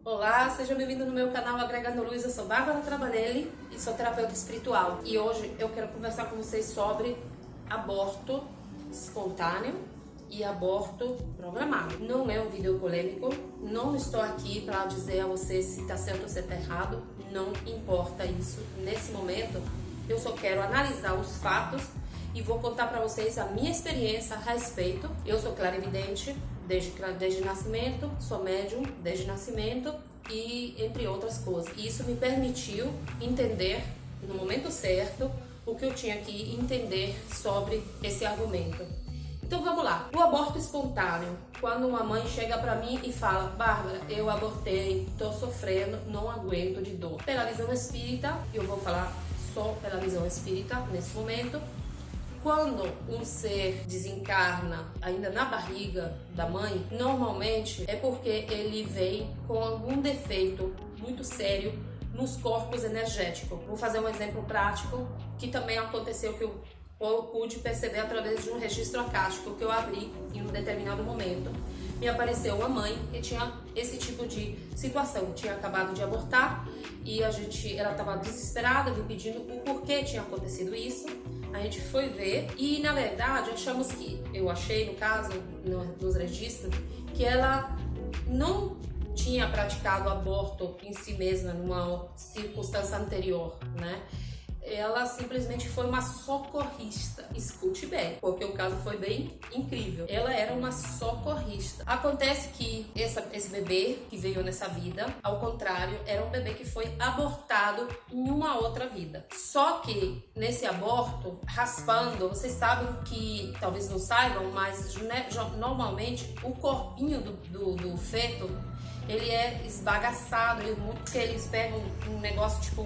Olá, seja bem-vindo no meu canal Agregando Luz. Eu sou Bárbara Trabanelli e sou terapeuta espiritual. E hoje eu quero conversar com vocês sobre aborto espontâneo e aborto programado. Não é um vídeo polêmico, não estou aqui para dizer a você se está certo ou se está errado, não importa isso. Nesse momento, eu só quero analisar os fatos e vou contar para vocês a minha experiência a respeito. Eu sou clarividente desde nascimento, sou médium desde nascimento e entre outras coisas. E isso me permitiu entender no momento certo o que eu tinha que entender sobre esse argumento. Então vamos lá. O aborto espontâneo. Quando uma mãe chega para mim e fala: Bárbara, eu abortei, tô sofrendo, não aguento de dor. Pela visão espírita, eu vou falar só pela visão espírita nesse momento. Quando um ser desencarna ainda na barriga da mãe, normalmente é porque ele vem com algum defeito muito sério nos corpos energéticos. Vou fazer um exemplo prático que também aconteceu, que eu pude perceber através de um registro acástico que eu abri em um determinado momento. Me apareceu uma mãe que tinha esse tipo de situação, tinha acabado de abortar e ela estava desesperada, me pedindo o porquê tinha acontecido isso. A gente foi ver e, na verdade, eu achei, no caso, nos registros, que ela não tinha praticado aborto em si mesma numa circunstância anterior, né? Ela simplesmente foi uma socorrista. Escute bem, porque o caso foi bem incrível. Ela era uma socorrista. Acontece que esse bebê que veio nessa vida, ao contrário, era um bebê que foi abortado em uma outra vida. Só que nesse aborto, raspando, vocês sabem que, talvez não saibam, mas né, normalmente o corpinho do feto, ele é esbagaçado, porque eles pegam um negócio tipo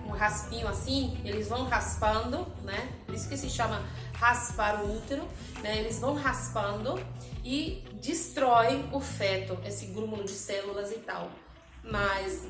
um raspinho assim, eles vão raspando, né? Por isso que se chama raspar o útero, né? Eles vão raspando e destrói o feto, esse grúmulo de células e tal. Mas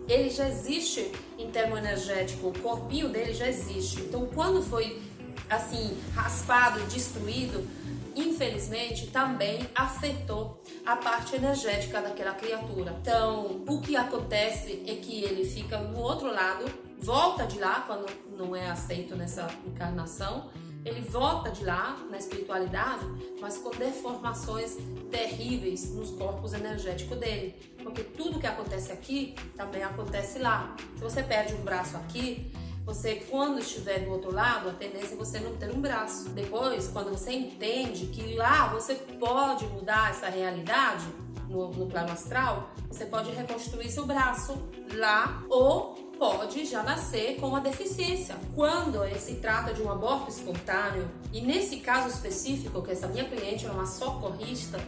ele já existe em termo energético, o corpinho dele já existe. Então, quando foi assim raspado, destruído, infelizmente também afetou a parte energética daquela criatura. Então, o que acontece é que ele fica no outro lado, volta de lá quando não é aceito nessa encarnação, ele volta de lá na espiritualidade, mas com deformações terríveis nos corpos energéticos dele, porque tudo que acontece aqui também acontece lá. Se você perde um braço aqui, você, quando estiver do outro lado, a tendência é você não ter um braço. Depois, quando você entende que lá você pode mudar essa realidade no plano astral, você pode reconstruir seu braço lá, ou pode já nascer com uma deficiência. Quando se trata de um aborto espontâneo, e nesse caso específico, que essa minha cliente é uma socorrista,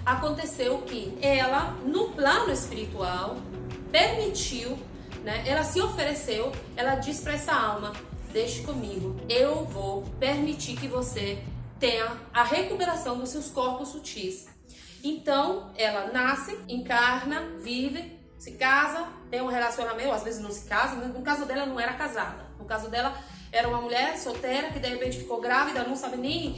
aconteceu que ela, no plano espiritual, permitiu, né, ela se ofereceu, ela disse para essa alma: deixe comigo, eu vou permitir que você tenha a recuperação dos seus corpos sutis. Então, ela nasce, encarna, vive, se casa, tem um relacionamento, às vezes não se casa. No caso dela não era casada, no caso dela era uma mulher solteira que de repente ficou grávida, não sabe nem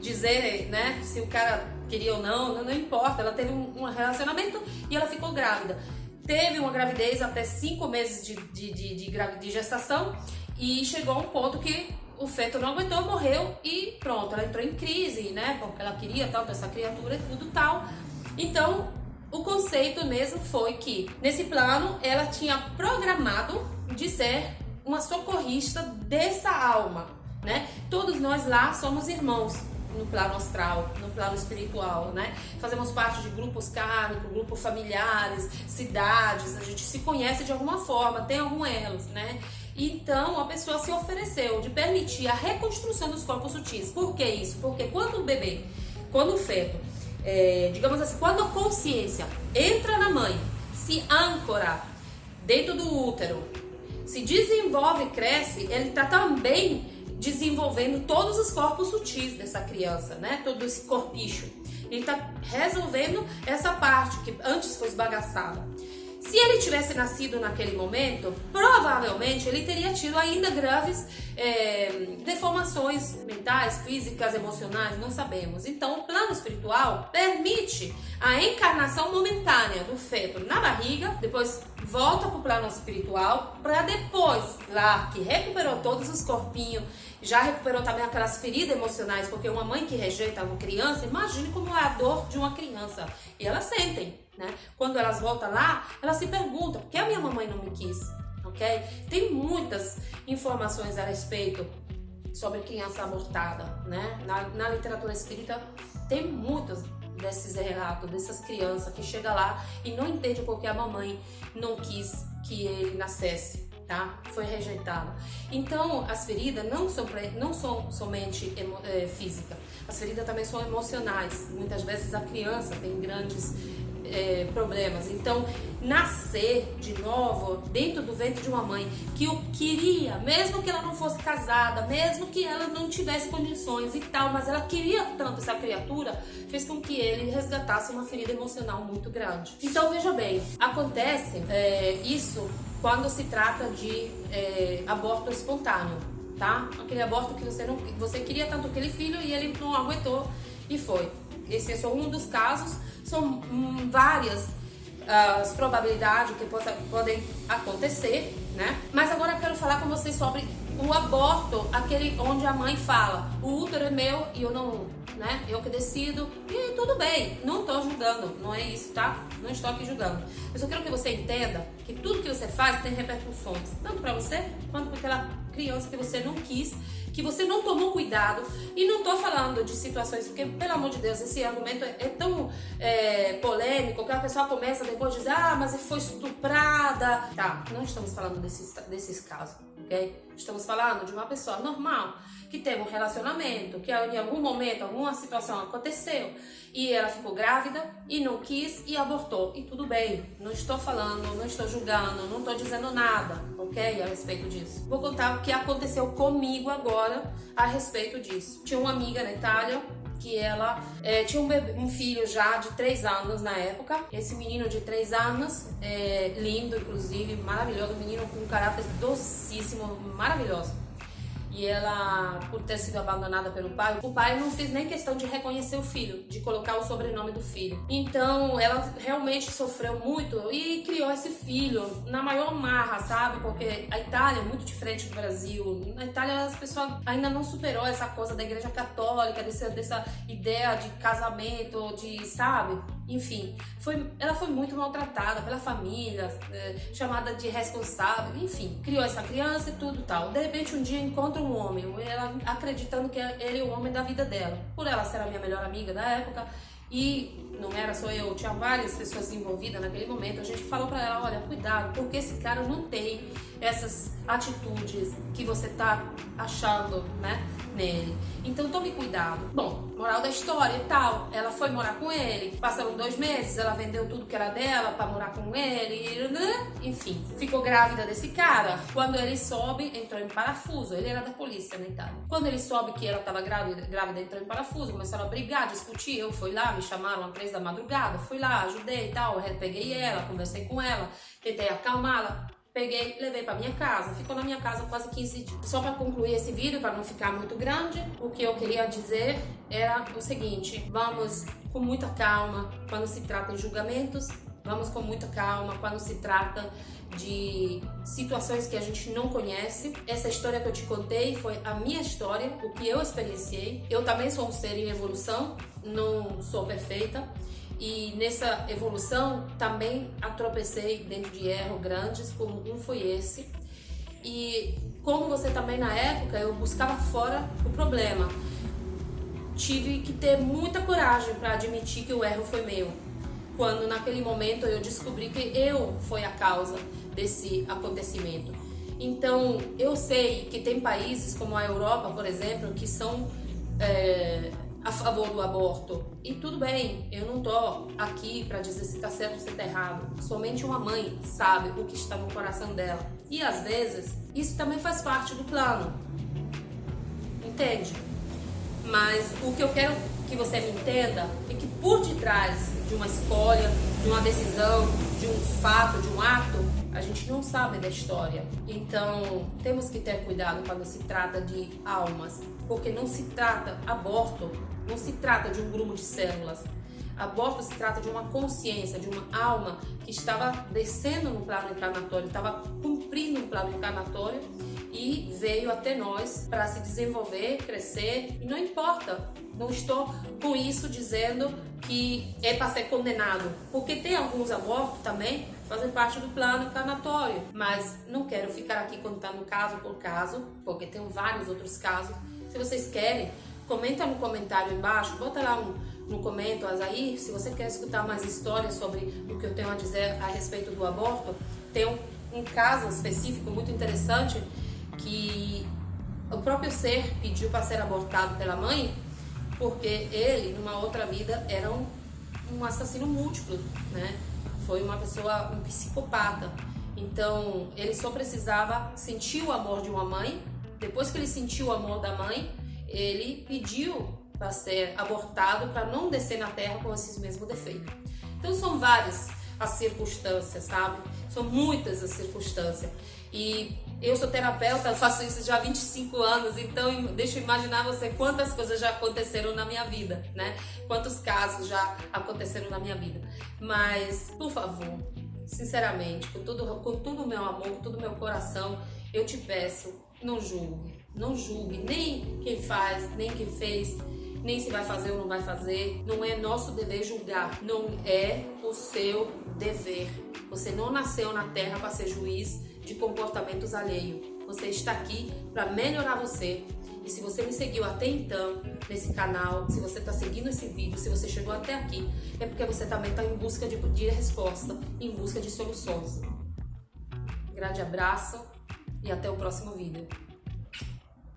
dizer, né, se o cara queria ou não importa, ela teve um relacionamento e ela ficou grávida. Teve uma gravidez até 5 meses de gestação e chegou a um ponto que o feto não aguentou, morreu e pronto, ela entrou em crise, né, porque ela queria tanto essa criatura e tudo tal. Então, o conceito mesmo foi que, nesse plano, ela tinha programado de ser uma socorrista dessa alma, né? Todos nós lá somos irmãos no plano astral, no plano espiritual, né? Fazemos parte de grupos kármicos, grupos familiares, cidades, a gente se conhece de alguma forma, tem algum elos, né? Então, a pessoa se ofereceu de permitir a reconstrução dos corpos sutis. Por que isso? Porque quando o feto, digamos assim, quando a consciência entra na mãe, se ancora dentro do útero, se desenvolve, cresce, ele está também desenvolvendo todos os corpos sutis dessa criança, né? Todo esse corpicho. Ele está resolvendo essa parte que antes foi esbagaçada. se ele tivesse nascido naquele momento, provavelmente ele teria tido ainda graves deformações mentais, físicas, emocionais, não sabemos. Então, o plano espiritual permite a encarnação momentânea do feto na barriga, depois volta para o plano espiritual, para depois, lá que recuperou todos os corpinhos, já recuperou também aquelas feridas emocionais, porque uma mãe que rejeita uma criança, imagine como é a dor de uma criança. E elas sentem, né? Quando elas voltam lá, elas se perguntam, por que a minha mamãe não me quis? Ok? Tem muitas informações a respeito sobre criança abortada, né? Na literatura espírita tem muitos desses relatos, dessas crianças que chegam lá e não entende por que a mamãe não quis que ele nascesse, tá? Foi rejeitado. Então, as feridas não são somente físicas, as feridas também são emocionais. Muitas vezes a criança tem grandes problemas. Então, nascer de novo dentro do ventre de uma mãe que o queria, mesmo que ela não fosse casada, mesmo que ela não tivesse condições e tal, mas ela queria tanto essa criatura, fez com que ele resgatasse uma ferida emocional muito grande. Então, veja bem, acontece isso quando se trata de aborto espontâneo, tá? Aquele aborto que você queria tanto aquele filho e ele não aguentou e foi. Esse é só um dos casos. São várias as probabilidades que podem acontecer, né? Mas agora eu quero falar com vocês sobre o aborto, aquele onde a mãe fala, o útero é meu e eu não, né? Eu que decido, e tudo bem, não estou julgando, não é isso, tá? Não estou aqui julgando. Eu só quero que você entenda que tudo que você faz tem repercussões, tanto para você quanto para aquela criança que você não quis, que você não tomou cuidado. E não tô falando de situações, porque, pelo amor de Deus, esse argumento é tão polêmico que a pessoa começa depois a dizer, mas foi estuprada. Tá, não estamos falando desses casos, ok? Estamos falando de uma pessoa normal, que teve um relacionamento, que em algum momento, alguma situação aconteceu, e ela ficou grávida e não quis e abortou. E tudo bem, não estou falando, não estou julgando, não estou dizendo nada, ok? A respeito disso. Vou contar o que aconteceu comigo agora a respeito disso. Tinha uma amiga na Itália que ela tinha um filho já de 3 anos na época. Esse menino de 3 anos, lindo, inclusive, maravilhoso, um menino com um caráter docíssimo, maravilhoso. E ela, por ter sido abandonada pelo pai, o pai não fez nem questão de reconhecer o filho, de colocar o sobrenome do filho. Então, ela realmente sofreu muito e criou esse filho na maior marra, sabe? Porque a Itália é muito diferente do Brasil. Na Itália, as pessoas ainda não superou essa coisa da igreja católica, dessa ideia de casamento, sabe? Enfim, ela foi muito maltratada pela família, chamada de responsável, enfim, criou essa criança e tudo tal. De repente, um dia encontra um homem, ela acreditando que ele é o homem da vida dela. Por ela ser a minha melhor amiga da época, e não era só eu, tinha várias pessoas envolvidas naquele momento. A gente falou pra ela, olha, cuidado, porque esse cara não tem essas atitudes que você tá achando, né, nele. Então tome cuidado. Bom, moral da história e tal, ela foi morar com ele, passaram 2 meses, ela vendeu tudo que era dela pra morar com ele, né? Enfim, ficou grávida desse cara. Quando ele soube, entrou em parafuso. Ele era da polícia na Itália. Quando ele soube que ela tava grávida, entrou em parafuso, começaram a brigar, discutir. Eu fui lá, me chamaram às 3 da madrugada, fui lá, ajudei e tal, peguei ela, conversei com ela, tentei acalmá-la. Peguei, levei pra minha casa, ficou na minha casa quase 15 dias. Só para concluir esse vídeo, para não ficar muito grande, o que eu queria dizer era o seguinte: vamos com muita calma quando se trata de julgamentos, vamos com muita calma quando se trata de situações que a gente não conhece. Essa história que eu te contei foi a minha história, o que eu experienciei. Eu também sou um ser em evolução, não sou perfeita. E nessa evolução também atropecei dentro de erros grandes, como um foi esse. E como você também na época, eu buscava fora o problema. Tive que ter muita coragem para admitir que o erro foi meu. Quando naquele momento eu descobri que eu fui a causa desse acontecimento. Então eu sei que tem países como a Europa, por exemplo, que são a favor do aborto. E tudo bem, eu não tô aqui para dizer se tá certo ou se tá errado. Somente uma mãe sabe o que está no coração dela. E às vezes, isso também faz parte do plano. Entende? Mas o que eu quero que você me entenda é que por detrás de uma escolha, de uma decisão, de um fato, de um ato, a gente não sabe da história. Então, temos que ter cuidado quando se trata de almas, porque não se trata, aborto, não se trata de um grupo de células. Aborto se trata de uma consciência, de uma alma que estava descendo no plano encarnatório, estava cumprindo um plano encarnatório e veio até nós para se desenvolver, crescer, e não importa. Não estou com isso dizendo que é para ser condenado, porque tem alguns abortos também que fazem parte do plano encarnatório, mas não quero ficar aqui contando caso por caso, porque tem vários outros casos. Se vocês querem, comenta no comentário embaixo, bota lá no comentário aí, se você quer escutar mais histórias sobre o que eu tenho a dizer a respeito do aborto. Tem um caso específico muito interessante que o próprio ser pediu para ser abortado pela mãe, porque ele, numa outra vida, era um assassino múltiplo, né? Foi uma pessoa, um psicopata. Então, ele só precisava sentir o amor de uma mãe. Depois que ele sentiu o amor da mãe, ele pediu para ser abortado, para não descer na terra com esses mesmos defeitos. Então, são várias as circunstâncias, sabe? São muitas as circunstâncias. E eu sou terapeuta, faço isso já há 25 anos, então deixa eu imaginar você quantas coisas já aconteceram na minha vida, né? Quantos casos já aconteceram na minha vida. Mas, por favor, sinceramente, com todo o meu amor, com todo o meu coração, eu te peço, não julgue. Não julgue nem quem faz, nem quem fez, nem se vai fazer ou não vai fazer. Não é nosso dever julgar, não é o seu dever. Você não nasceu na terra para ser juiz de comportamentos alheios. Você está aqui para melhorar você. E se você me seguiu até então nesse canal, se você está seguindo esse vídeo, se você chegou até aqui, é porque você também está em busca de resposta, em busca de soluções. Grande abraço e até o próximo vídeo.